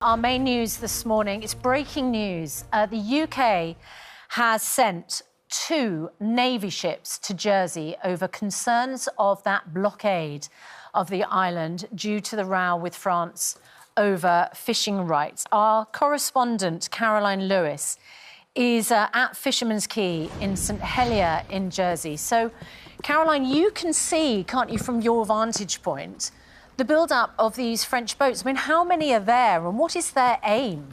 our main news this morning is breaking news. The UK has sent 2 Navy ships to Jersey over concerns of that blockade of the island due to the row with France over fishing rights. Our correspondent, Caroline Lewis, is at Fisherman's Quay in St Helier in Jersey. So, Caroline, you can see, can't you, from your vantage point, the build-up of these French boats. I mean, how many are there and what is their aim?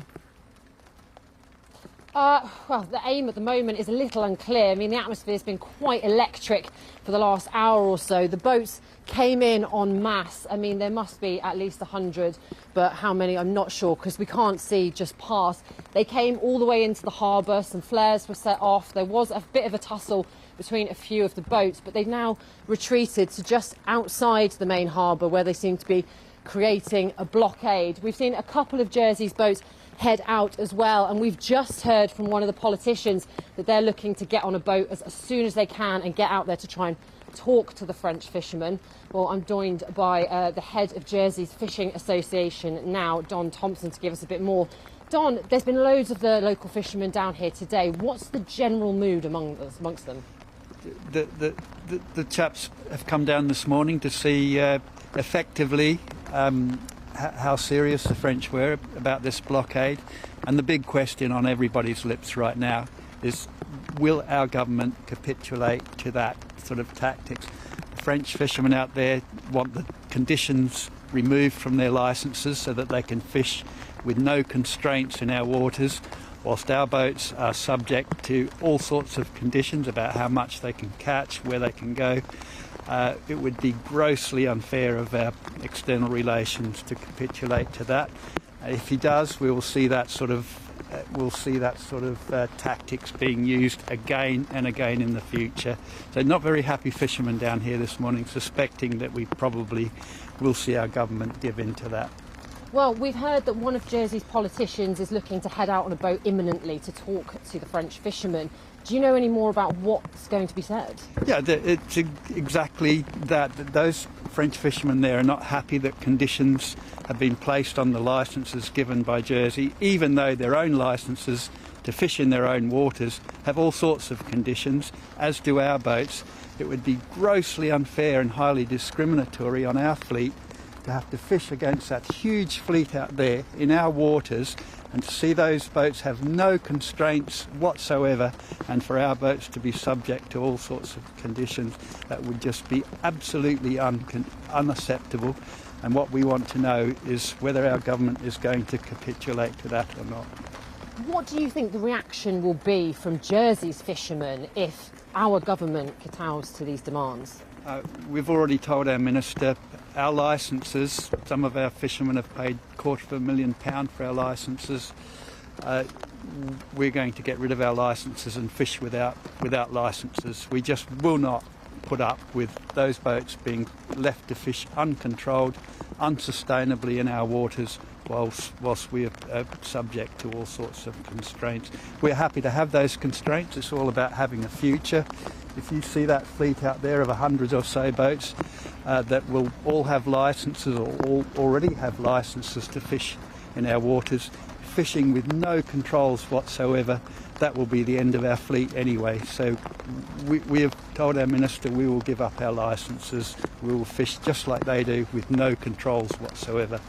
Well, the aim at the moment is a little unclear. I mean, the atmosphere has been quite electric for the last hour or so. The boats came in en masse. I mean, there must be at least 100, but how many, I'm not sure, because we can't see just past. They came all the way into the harbour. Some flares were set off. There was a bit of a tussle between a few of the boats, but they've now retreated to just outside the main harbour, where they seem to be creating a blockade. We've seen a couple of Jersey's boats head out as well, and we've just heard from one of the politicians that they're looking to get on a boat as soon as they can and get out there to try and talk to the French fishermen. Well, I'm joined by the head of Jersey's Fishing Association now, Don Thompson, to give us a bit more. Don, there's been loads of the local fishermen down here today. What's the general mood amongst them? The chaps have come down this morning to see effectively how serious the French were about this blockade, and the big question on everybody's lips right now is, will our government capitulate to that sort of tactics? The French fishermen out there want the conditions removed from their licences so that they can fish with no constraints in our waters, whilst our boats are subject to all sorts of conditions about how much they can catch, where they can go. It would be grossly unfair of our external relations to capitulate to that. If he does, we will see that sort of tactics being used again and again in the future. So, not very happy fishermen down here this morning, suspecting that we probably will see our government give in to that. Well, we've heard that one of Jersey's politicians is looking to head out on a boat imminently to talk to the French fishermen. Do you know any more about what's going to be said? Yeah, it's exactly that. Those French fishermen there are not happy that conditions have been placed on the licences given by Jersey, even though their own licences to fish in their own waters have all sorts of conditions, as do our boats. It would be grossly unfair and highly discriminatory on our fleet to have to fish against that huge fleet out there in our waters, and to see those boats have no constraints whatsoever, and for our boats to be subject to all sorts of conditions. That would just be absolutely unacceptable. And what we want to know is whether our government is going to capitulate to that or not. What do you think the reaction will be from Jersey's fishermen if our government kowtows to these demands? We've already told our minister our licences, some of our fishermen have paid £250,000 for our licences. We're going to get rid of our licences and fish without licences. We just will not put up with those boats being left to fish uncontrolled, unsustainably in our waters, whilst we are subject to all sorts of constraints. We're happy to have those constraints. It's all about having a future. If you see that fleet out there of 100 or so boats that will all have licences or all already have licences to fish in our waters, fishing with no controls whatsoever, that will be the end of our fleet anyway. So we have told our minister we will give up our licences. We will fish just like they do with no controls whatsoever.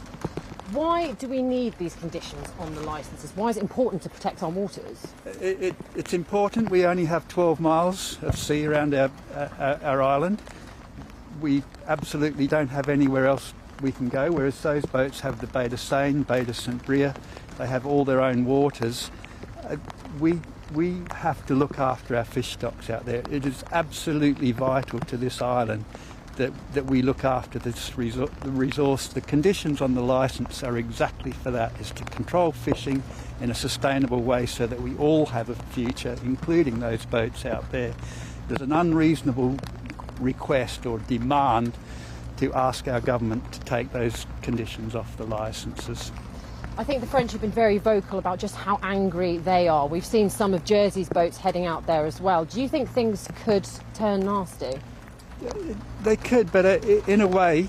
Why do we need these conditions on the licences? Why is it important to protect our waters? It's important. We only have 12 miles of sea around our island. We absolutely don't have anywhere else we can go, whereas those boats have the Bay de Seine, Bay de St Bria. They have all their own waters. We have to look after our fish stocks out there. It is absolutely vital to this island that we look after this resource. The conditions on the licence are exactly for that, is to control fishing in a sustainable way so that we all have a future, including those boats out there. There's an unreasonable request or demand to ask our government to take those conditions off the licences. I think the French have been very vocal about just how angry they are. We've seen some of Jersey's boats heading out there as well. Do you think things could turn nasty? They could, but in a way,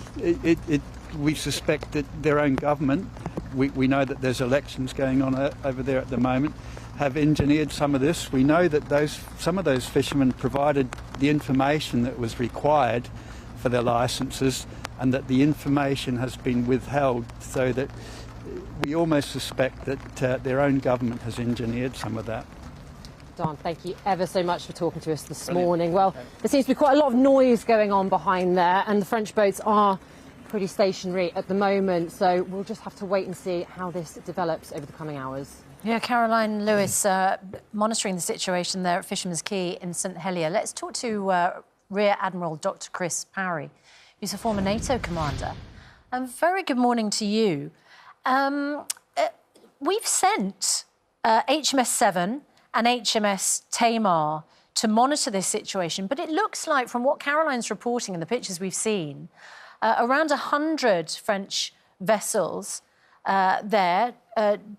we suspect that their own government, we know that there's elections going on over there at the moment, have engineered some of this. We know that some of those fishermen provided the information that was required for their licences, and that the information has been withheld, so that we almost suspect that their own government has engineered some of that. Don, thank you ever so much for talking to us this morning. Well, there seems to be quite a lot of noise going on behind there, and the French boats are pretty stationary at the moment, so we'll just have to wait and see how this develops over the coming hours. Yeah, Caroline Lewis, monitoring the situation there at Fisherman's Quay in St Helier. Let's talk to Rear Admiral Dr Chris Parry, who's a former NATO commander. Very good morning to you. We've sent HMS Seven and HMS Tamar to monitor this situation, but it looks like, from what Caroline's reporting and the pictures we've seen, around 100 French vessels there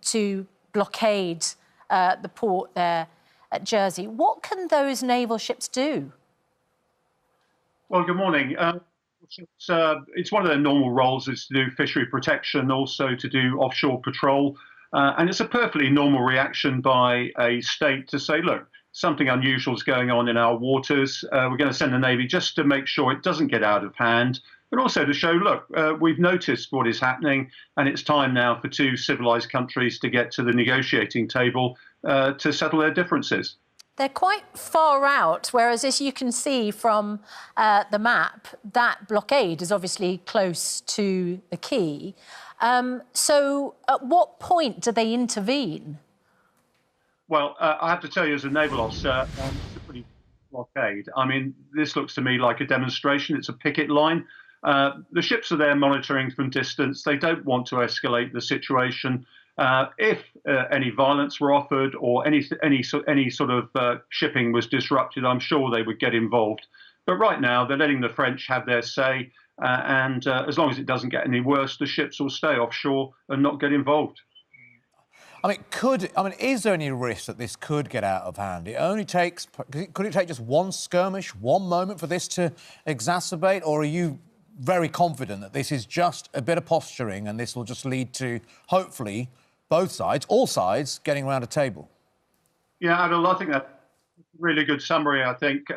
to blockade the port there at Jersey. What can those naval ships do? Well, good morning. It's one of their normal roles is to do fishery protection, also to do offshore patrol. And it's a perfectly normal reaction by a state to say, look, something unusual is going on in our waters. We're going to send the Navy just to make sure it doesn't get out of hand, but also to show, look, we've noticed what is happening, and it's time now for two civilized countries to get to the negotiating table to settle their differences. They're quite far out, whereas, as you can see from the map, that blockade is obviously close to the quay. So at what point do they intervene? Well, I have to tell you, as a naval officer, it's a pretty blockade. I mean, this looks to me like a demonstration. It's a picket line. The ships are there monitoring from distance. They don't want to escalate the situation. If any violence were offered or any sort of shipping was disrupted, I'm sure they would get involved. But right now, they're letting the French have their say, and as long as it doesn't get any worse, the ships will stay offshore and not get involved. I mean, is there any risk that this could get out of hand? Could it take just one skirmish, one moment for this to exacerbate, or are you very confident that this is just a bit of posturing and this will just lead to, hopefully, both sides, all sides, getting around a table? Yeah, Adil, I think that's a really good summary, I think.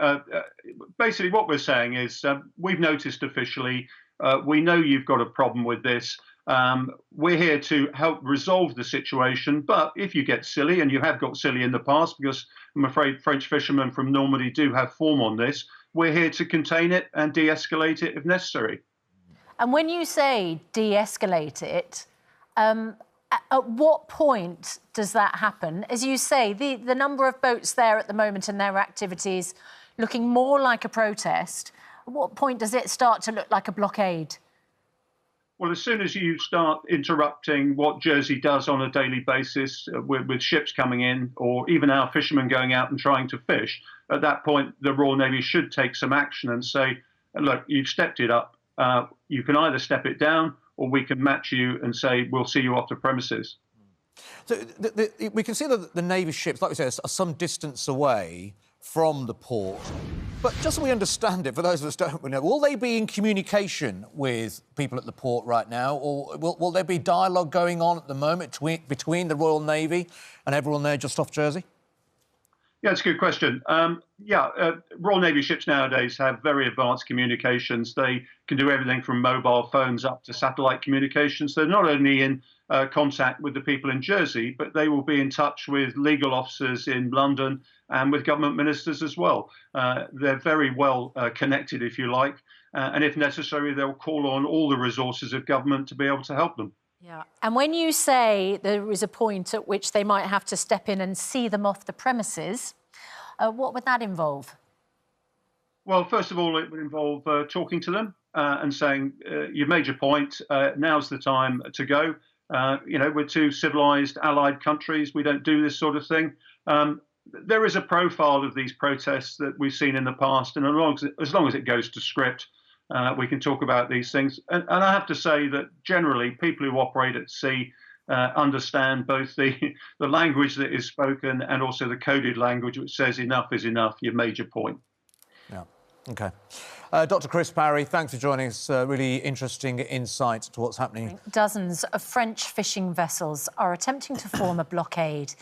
Basically, what we're saying is we've noticed officially, we know you've got a problem with this. We're here to help resolve the situation, but if you get silly, and you have got silly in the past, because I'm afraid French fishermen from Normandy do have form on this, we're here to contain it and de-escalate it if necessary. And when you say de-escalate it, at what point does that happen? As you say, the number of boats there at the moment and their activities looking more like a protest, at what point does it start to look like a blockade? Well, as soon as you start interrupting what Jersey does on a daily basis with ships coming in, or even our fishermen going out and trying to fish, at that point, the Royal Navy should take some action and say, look, you've stepped it up. You can either step it down, or we can match you and say, we'll see you off the premises. So we can see that the Navy ships, like we said, are some distance away from the port. But just so we understand it, for those of us who don't know, will they be in communication with people at the port right now, or will there be dialogue going on at the moment between the Royal Navy and everyone there just off Jersey? Yeah, it's a good question. Royal Navy ships nowadays have very advanced communications. They can do everything from mobile phones up to satellite communications. They're not only in contact with the people in Jersey, but they will be in touch with legal officers in London and with government ministers as well. They're very well connected, if you like, and if necessary, they'll call on all the resources of government to be able to help them. Yeah. And when you say there is a point at which they might have to step in and see them off the premises, what would that involve? Well, first of all, it would involve talking to them and saying, you've made your point, now's the time to go. We're two civilized allied countries. We don't do this sort of thing. There is a profile of these protests that we've seen in the past, and as long as it goes to script, we can talk about these things. And I have to say that generally people who operate at sea understand both the language that is spoken and also the coded language which says enough is enough, you've made your point. Yeah. OK. Dr Chris Parry, thanks for joining us. Really interesting insight to what's happening. Dozens of French fishing vessels are attempting to form a blockade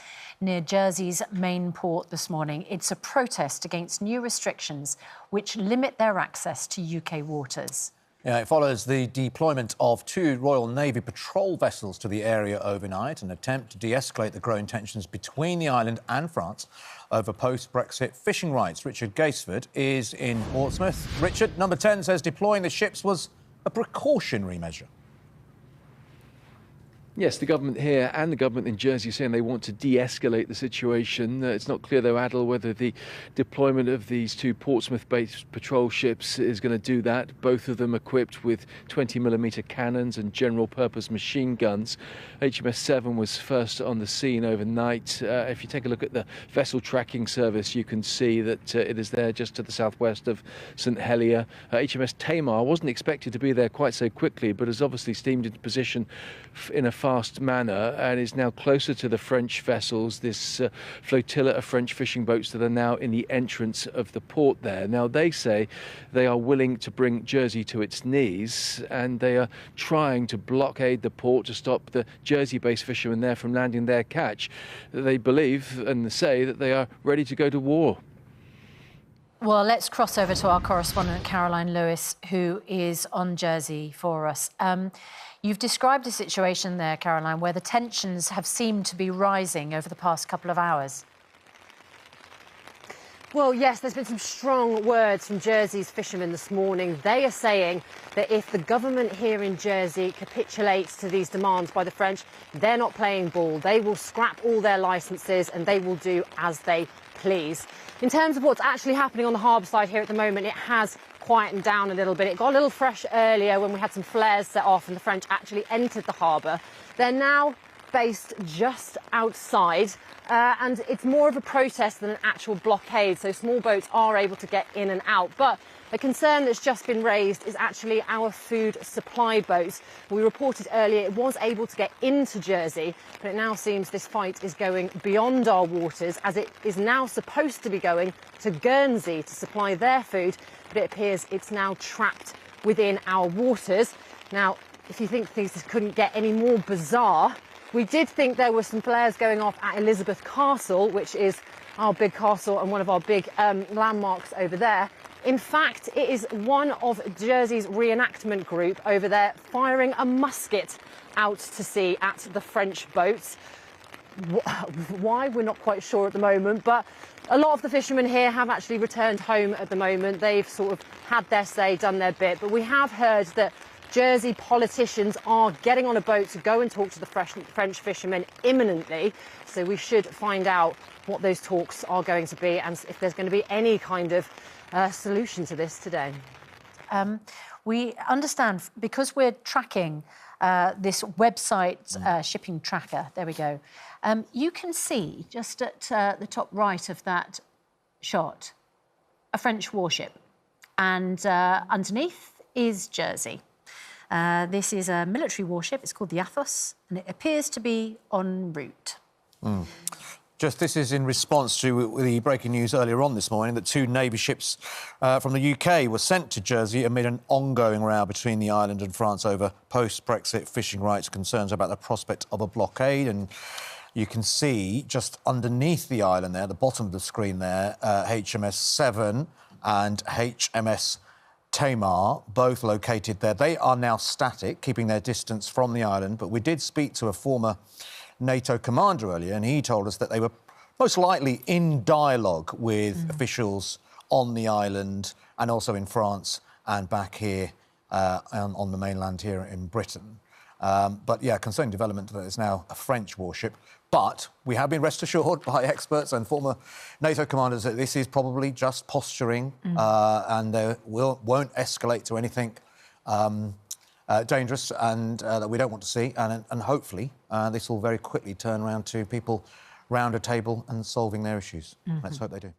near Jersey's main port this morning. It's a protest against new restrictions which limit their access to UK waters. Yeah, it follows the deployment of 2 Royal Navy patrol vessels to the area overnight, an attempt to de-escalate the growing tensions between the island and France over post-Brexit fishing rights. Richard Gaisford is in Portsmouth. Richard, Number 10 says deploying the ships was a precautionary measure. Yes, the government here and the government in Jersey are saying they want to de-escalate the situation. It's not clear, though, Adil, whether the deployment of these 2 Portsmouth-based patrol ships is going to do that. Both of them equipped with 20mm cannons and general-purpose machine guns. HMS Seven was first on the scene overnight. If you take a look at the vessel tracking service, you can see that it is there just to the southwest of St Helier. HMS Tamar wasn't expected to be there quite so quickly, but has obviously steamed into position in a fast manner and is now closer to the French vessels, this flotilla of French fishing boats that are now in the entrance of the port there. Now, they say they are willing to bring Jersey to its knees, and they are trying to blockade the port to stop the Jersey-based fishermen there from landing their catch. They believe and say that they are ready to go to war. Well, let's cross over to our correspondent, Caroline Lewis, who is on Jersey for us. You've described a situation there, Caroline, where the tensions have seemed to be rising over the past couple of hours. Well, yes, there's been some strong words from Jersey's fishermen this morning. They are saying that if the government here in Jersey capitulates to these demands by the French, they're not playing ball. They will scrap all their licences and they will do as they please. In terms of what's actually happening on the harbour side here at the moment, it has quietened down a little bit. It got a little fresh earlier when we had some flares set off and the French actually entered the harbour. They're now based just outside and it's more of a protest than an actual blockade, so small boats are able to get in and out. But a concern that's just been raised is actually our food supply boat. We reported earlier it was able to get into Jersey, but it now seems this fight is going beyond our waters, as it is now supposed to be going to Guernsey to supply their food, but it appears it's now trapped within our waters. Now, if you think things couldn't get any more bizarre, we did think there were some flares going off at Elizabeth Castle, which is our big castle and one of our big landmarks over there. In fact, it is one of Jersey's reenactment group over there firing a musket out to sea at the French boats. Why, we're not quite sure at the moment, but a lot of the fishermen here have actually returned home at the moment. They've sort of had their say, done their bit, but we have heard that Jersey politicians are getting on a boat to go and talk to the French fishermen imminently, so we should find out what those talks are going to be and if there's going to be any kind of solution to this today. We understand, because we're tracking this website shipping tracker, there we go, you can see just at the top right of that shot a French warship, and underneath is Jersey. This is a military warship. It's called the Athos, and it appears to be en route. Just this is in response to the breaking news earlier on this morning that 2 Navy ships from the UK were sent to Jersey amid an ongoing row between the island and France over post-Brexit fishing rights concerns about the prospect of a blockade. And you can see just underneath the island there, the bottom of the screen there, HMS Seven and HMS Tamar, both located there. They are now static, keeping their distance from the island, but we did speak to a former NATO commander earlier, and he told us that they were most likely in dialogue with officials on the island and also in France and back here on the mainland here in Britain. But, yeah, concerning development that it's now a French warship. But we have been rest assured by experts and former NATO commanders that this is probably just posturing and they won't escalate to anything dangerous and that we don't want to see. And hopefully this will very quickly turn around to people round a table and solving their issues. Let's hope they do.